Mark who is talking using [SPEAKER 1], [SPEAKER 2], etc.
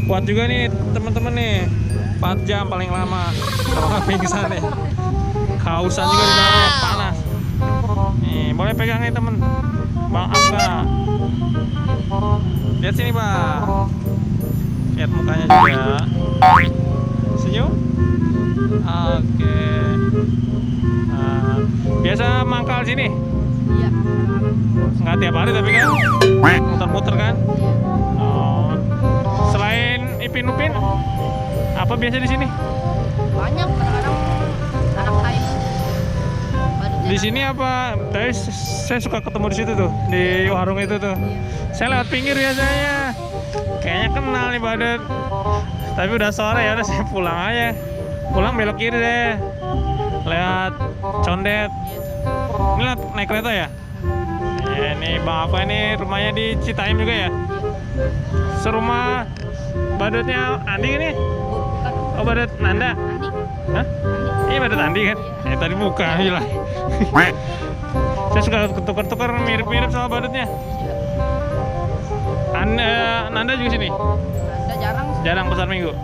[SPEAKER 1] Kuat juga nih teman-teman nih. 4 jam paling lama. Kalau pingsan nih. Kehausan juga di dalamnya, panas. Nih, boleh pegang nih temen. Bang Angga. Lihat sini, Bang. Lihat mukanya juga. Senyum? Oke. Nah, biasa mangkal sini?
[SPEAKER 2] Iya.
[SPEAKER 1] Nggak tiap hari tapi kan muter-muter kan? Oh. Selain Ipin Upin, apa biasa di sini?
[SPEAKER 2] Banyak kadang-kadang anak time.
[SPEAKER 1] Di sini apa? Tadi saya suka ketemu di situ tuh, di warung itu tuh. Saya lewat pinggir biasanya. Kayaknya kenal nih Badut. Tapi udah sore ya, udah saya pulang aja. Pulang belok kiri deh. Lewat Condet. Ini naik kereta ya? Ya, ini Bang Apa ini rumahnya di Citaim juga ya? Serumah Badutnya Andi ini?
[SPEAKER 2] Bukan
[SPEAKER 1] Oh, Badut Nanda?
[SPEAKER 2] Andi.
[SPEAKER 1] Hah? Iya Badut Andi kan? Tadi muka aja lah. Saya suka tukar-tukar mirip-mirip sama Badutnya. Nanda juga sini?
[SPEAKER 2] Anda jarang.
[SPEAKER 1] Jarang pasar minggu?